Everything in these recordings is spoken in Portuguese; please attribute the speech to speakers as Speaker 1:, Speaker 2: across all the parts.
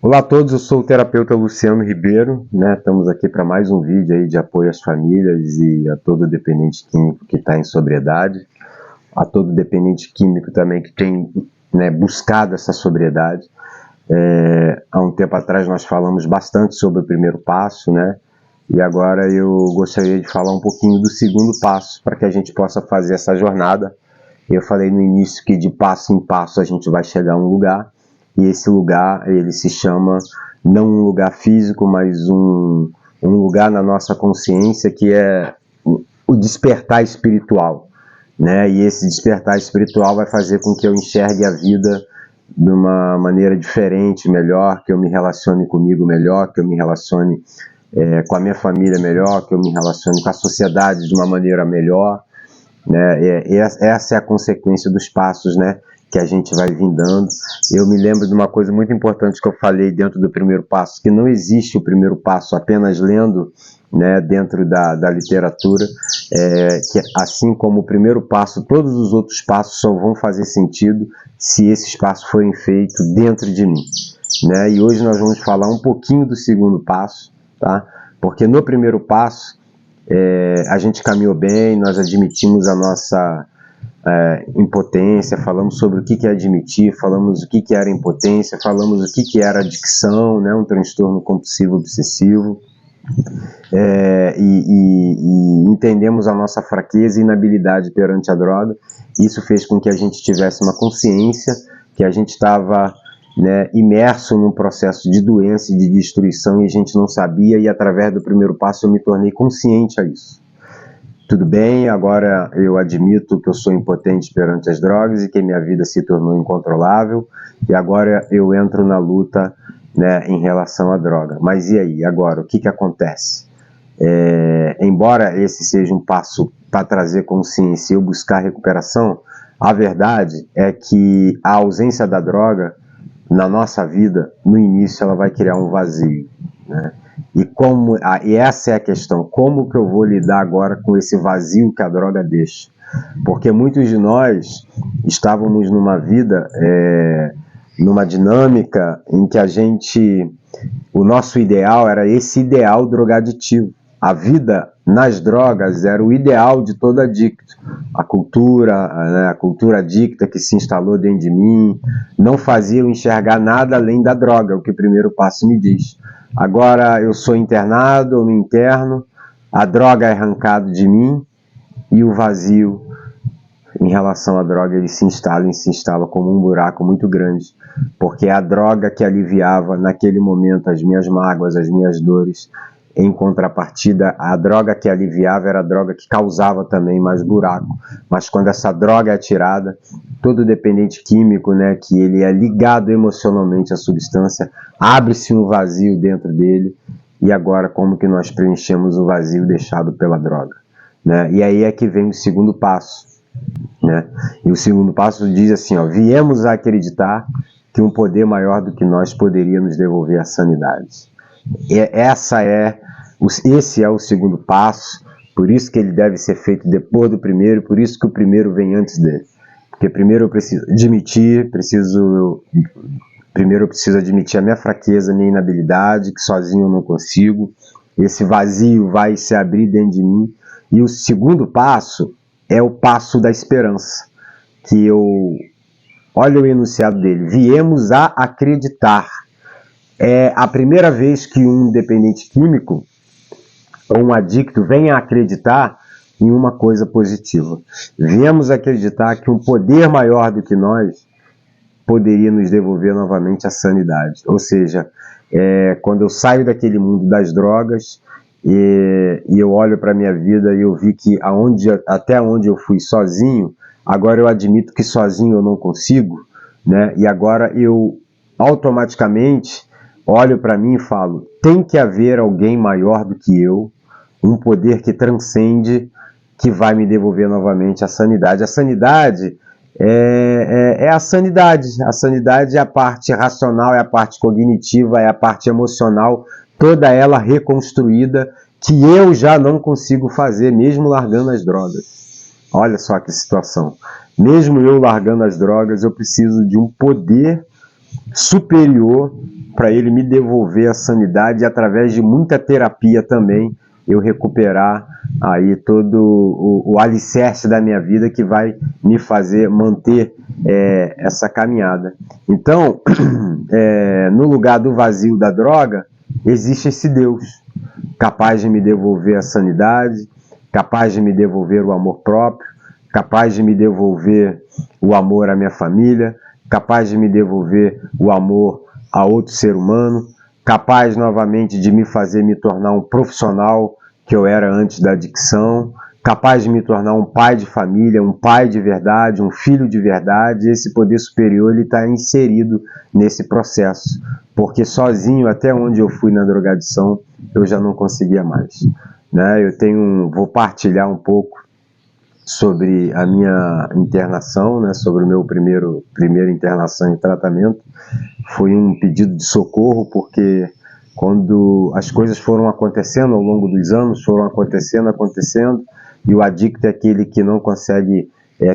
Speaker 1: Olá a todos, eu sou o terapeuta Luciano Ribeiro, né? Estamos aqui para mais um vídeo aí de apoio às famílias e a todo dependente químico que está em sobriedade, a todo dependente químico também que tem, né, buscado essa sobriedade. Há um tempo atrás nós falamos bastante sobre o primeiro passo, né? E agora eu gostaria de falar um pouquinho do segundo passo para que a gente possa fazer essa jornada. Eu falei no início que de passo em passo a gente vai chegar a um lugar. E esse lugar, ele se chama, não um lugar físico, mas um lugar na nossa consciência, que é o despertar espiritual, né? E esse despertar espiritual vai fazer com que eu enxergue a vida de uma maneira diferente, melhor, que eu me relacione comigo melhor, que eu me relacione com a minha família melhor, que eu me relacione com a sociedade de uma maneira melhor, né? Essa é a consequência dos passos, né, que a gente vai vir dando. Eu me lembro de uma coisa muito importante que eu falei dentro do primeiro passo, que não existe o primeiro passo apenas lendo, né, dentro da literatura, que assim como o primeiro passo, todos os outros passos só vão fazer sentido se esses passos forem feitos dentro de mim, né? E hoje nós vamos falar um pouquinho do segundo passo, tá? Porque no primeiro passo, a gente caminhou bem, nós admitimos a nossa impotência, falamos sobre o que é admitir, falamos o que era impotência, falamos o que era adicção, né, um transtorno compulsivo obsessivo, e entendemos a nossa fraqueza e inabilidade perante a droga. Isso fez com que a gente tivesse uma consciência que a gente estava, né, imerso num processo de doença e de destruição e a gente não sabia, e através do primeiro passo eu me tornei consciente a isso. Tudo bem, agora eu admito que eu sou impotente perante as drogas e que minha vida se tornou incontrolável, e agora eu entro na luta, né, em relação à droga. Mas e aí, agora, o que acontece? Embora esse seja um passo para trazer consciência e eu buscar recuperação, a verdade é que a ausência da droga na nossa vida, no início, ela vai criar um vazio, né? E essa é a questão, como que eu vou lidar agora com esse vazio que a droga deixa? Porque muitos de nós estávamos numa vida, numa dinâmica em que o nosso ideal era esse ideal drogaditivo. A vida nas drogas era o ideal de todo adicto. A cultura, né, a cultura adicta que se instalou dentro de mim, não fazia eu enxergar nada além da droga, o que o primeiro passo me diz. Agora eu sou internado, eu me interno, a droga é arrancada de mim e o vazio em relação à droga ele se instala como um buraco muito grande, porque é a droga que aliviava naquele momento as minhas mágoas, as minhas dores. Em contrapartida, a droga que aliviava era a droga que causava também mais buraco. Mas quando essa droga é tirada, todo dependente químico, né, que ele é ligado emocionalmente à substância, abre-se um vazio dentro dele. E agora, como que nós preenchemos o vazio deixado pela droga, né? E aí é que vem o segundo passo, né? E o segundo passo diz assim, ó: viemos a acreditar que um poder maior do que nós poderia nos devolver a sanidade. Esse é o segundo passo, por isso que ele deve ser feito depois do primeiro, por isso que o primeiro vem antes dele. Porque primeiro eu preciso admitir, primeiro eu preciso admitir a minha fraqueza, a minha inabilidade, que sozinho eu não consigo. Esse vazio vai se abrir dentro de mim. E o segundo passo é o passo da esperança, que olha o enunciado dele: viemos a acreditar. É a primeira vez que um dependente químico ou um adicto vem a acreditar em uma coisa positiva. Viemos acreditar que um poder maior do que nós poderia nos devolver novamente a sanidade. Ou seja, quando eu saio daquele mundo das drogas e eu olho para a minha vida e eu vi que até onde eu fui sozinho, agora eu admito que sozinho eu não consigo, né? E agora eu automaticamente olho para mim e falo: tem que haver alguém maior do que eu, um poder que transcende, que vai me devolver novamente a sanidade. A sanidade é a sanidade. A sanidade é a parte racional, é a parte cognitiva, é a parte emocional, toda ela reconstruída, que eu já não consigo fazer, mesmo largando as drogas. Olha só que situação. Mesmo eu largando as drogas, eu preciso de um poder superior para ele me devolver a sanidade e, através de muita terapia também, eu recuperar aí todo o alicerce da minha vida que vai me fazer manter essa caminhada. Então, no lugar do vazio da droga, existe esse Deus, capaz de me devolver a sanidade, capaz de me devolver o amor próprio, capaz de me devolver o amor à minha família, capaz de me devolver o amor a outro ser humano, capaz novamente de me fazer me tornar um profissional que eu era antes da adicção, capaz de me tornar um pai de família, um pai de verdade, um filho de verdade. Esse poder superior está inserido nesse processo, porque sozinho, até onde eu fui na drogadição, eu já não conseguia mais, né? Vou partilhar um pouco sobre a minha internação, né? Sobre o meu primeira internação em tratamento. Foi um pedido de socorro, porque quando as coisas foram acontecendo ao longo dos anos, foram acontecendo, e o adicto é aquele que não consegue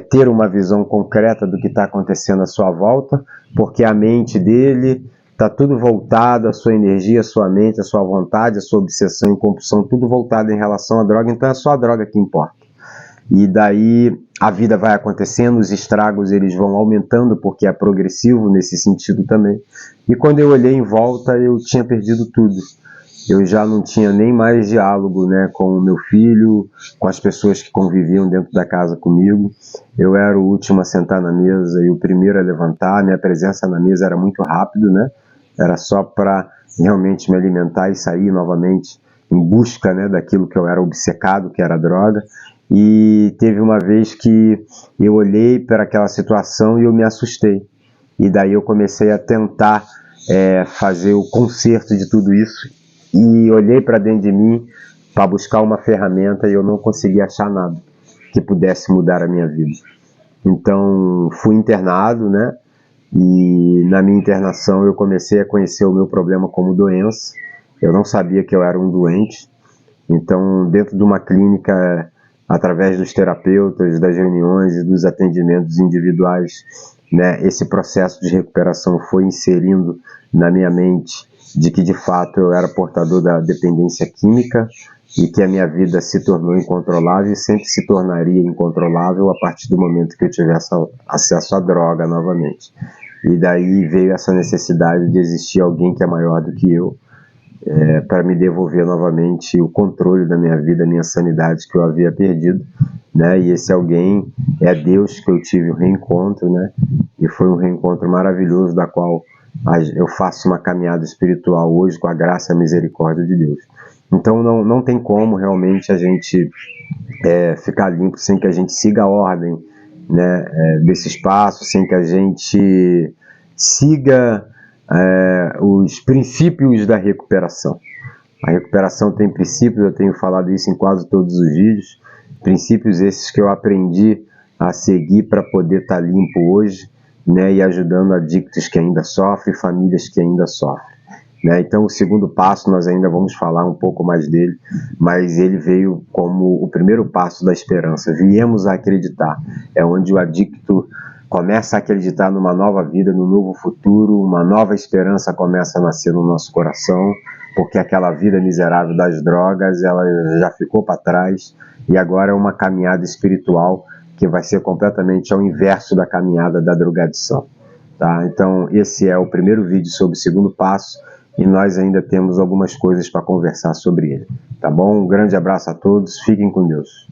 Speaker 1: ter uma visão concreta do que está acontecendo à sua volta, porque a mente dele está tudo voltado, a sua energia, a sua mente, a sua vontade, a sua obsessão e compulsão, tudo voltado em relação à droga, então é só a droga que importa. E daí a vida vai acontecendo, os estragos eles vão aumentando, porque é progressivo nesse sentido também. E quando eu olhei em volta, eu tinha perdido tudo. Eu já não tinha nem mais diálogo, né, com o meu filho, com as pessoas que conviviam dentro da casa comigo. Eu era o último a sentar na mesa e o primeiro a levantar. Minha presença na mesa era muito rápido, né? Era só para realmente me alimentar e sair novamente em busca, né, daquilo que eu era obcecado, que era a droga. E teve uma vez que eu olhei para aquela situação e eu me assustei. E daí eu comecei a tentar fazer o conserto de tudo isso. E olhei para dentro de mim para buscar uma ferramenta e eu não consegui achar nada que pudesse mudar a minha vida. Então fui internado, né? E na minha internação eu comecei a conhecer o meu problema como doença. Eu não sabia que eu era um doente. Então, dentro de uma clínica, através dos terapeutas, das reuniões e dos atendimentos individuais, né, esse processo de recuperação foi inserindo na minha mente de que de fato eu era portador da dependência química e que a minha vida se tornou incontrolável e sempre se tornaria incontrolável a partir do momento que eu tivesse acesso à droga novamente. E daí veio essa necessidade de existir alguém que é maior do que eu, para me devolver novamente o controle da minha vida, a minha sanidade que eu havia perdido, né? E esse alguém é Deus, que eu tive um reencontro, né? E foi um reencontro maravilhoso, da qual eu faço uma caminhada espiritual hoje com a graça e a misericórdia de Deus. Então não tem como realmente a gente ficar limpo sem que a gente siga a ordem, né, desses passos, sem que a gente siga os princípios da recuperação. A recuperação tem princípios, eu tenho falado isso em quase todos os vídeos, princípios esses que eu aprendi a seguir para poder estar limpo hoje, né, e ajudando adictos que ainda sofrem, famílias que ainda sofrem, né. Então o segundo passo nós ainda vamos falar um pouco mais dele, mas ele veio como o primeiro passo da esperança. Viemos a acreditar, é onde o adicto começa a acreditar numa nova vida, num novo futuro, uma nova esperança começa a nascer no nosso coração, porque aquela vida miserável das drogas, ela já ficou para trás, e agora é uma caminhada espiritual que vai ser completamente ao inverso da caminhada da drogadição, tá? Então esse é o primeiro vídeo sobre o segundo passo, e nós ainda temos algumas coisas para conversar sobre ele, tá bom? Um grande abraço a todos, fiquem com Deus.